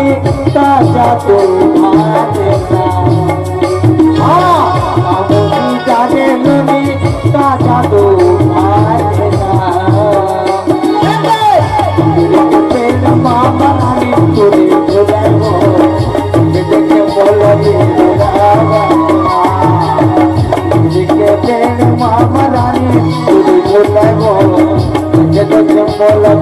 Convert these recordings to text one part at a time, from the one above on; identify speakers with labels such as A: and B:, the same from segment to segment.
A: नमी ताजा तो भागेगा बाबूजी जाने नमी ताजा तो भागेगा पेड़ मामा रानी तुरी झुलाओ देखे बोलो के पेड़ मामा रानी तुरी झुलाओ देखे बोलो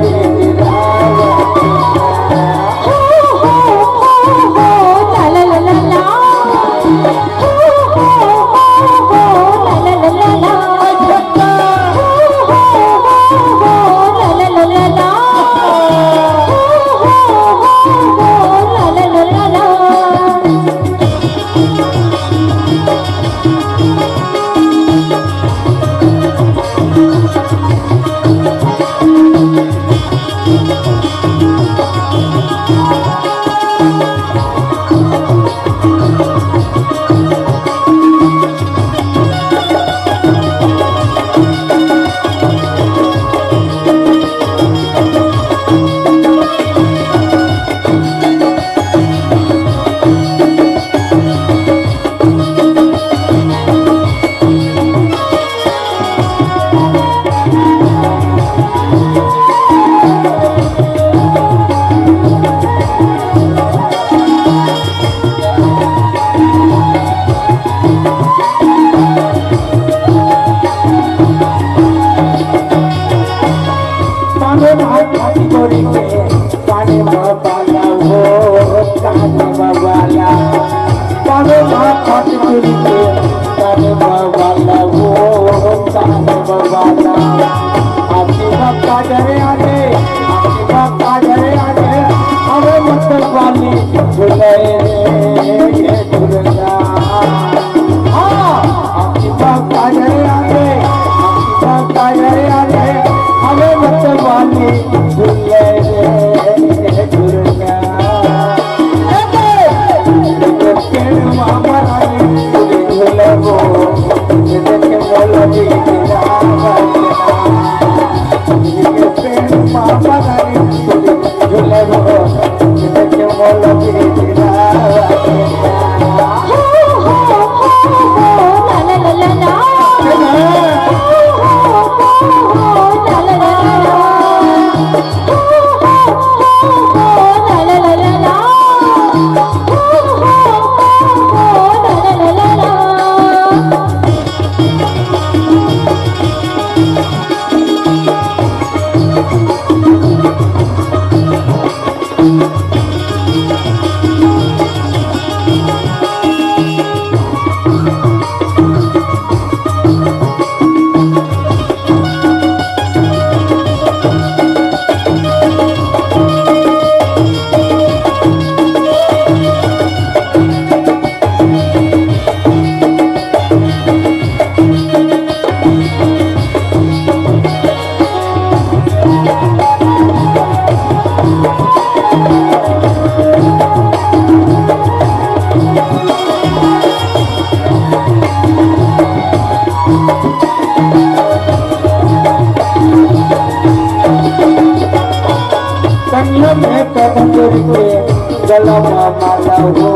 A: गलमा माला हो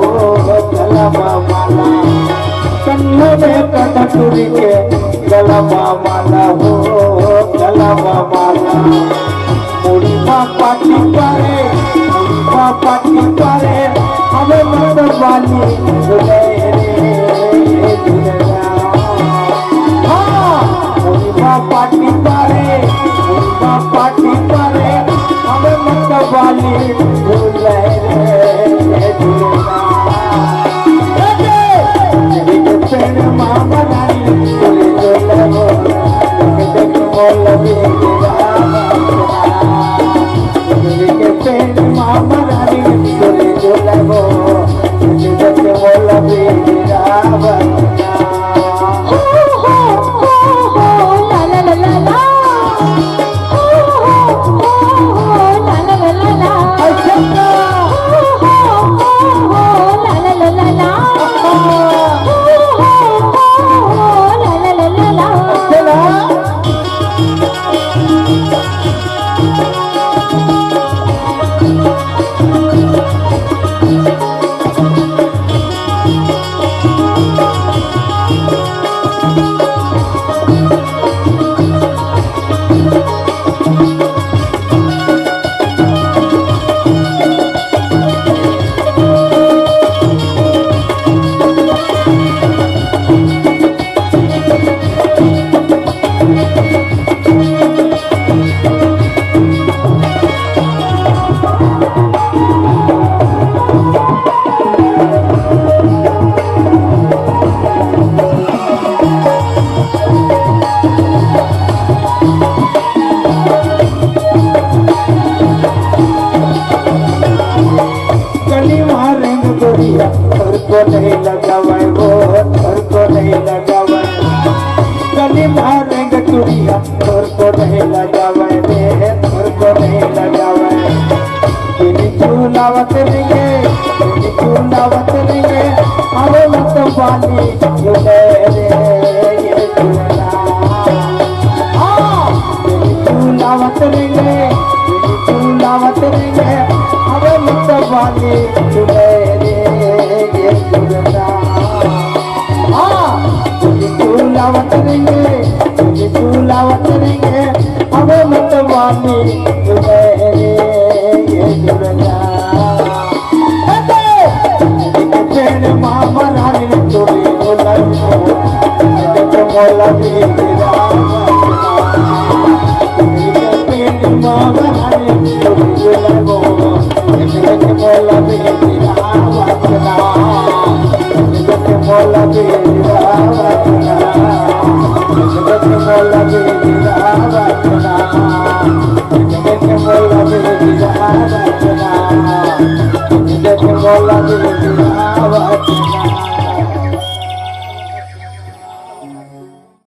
A: गलमा माला कन्नों में कटोरी के गलमा माला हो गलमा माला मोरी माँ पाटी पारे हमें मतलब वाली झूले रे झूलेगा हाँ मोरी माँ पाटी पारे हमें मतलब वाली झूले रे झूलेगा पेड़ मामा रानी झूले झूले बोल के पेड़ मामा रानी झूले झूले बोल la la la la को नहीं लगावे वो घर को नहीं लगावे गली मारेंगे चुड़िया घर को नहीं लगावे रे घर को नहीं लगावे तेरी चूलावत रहेंगे तेरी चूलावत रहेंगे अरे मत पानी झूले रे ये झूला तेरी चूलावत रहेंगे तेरी चूलावत रहेंगे अरे मत पानी झूले रे ये झूला तेरी चूलावत रहेंगे तेरी चूलावत रहेंगे अरे मत पानी झूले रे ये झूला मामा रानी तोरी बोला मोला भी मामा रानी तोरी बोला मोला भी मोला भी मोला भी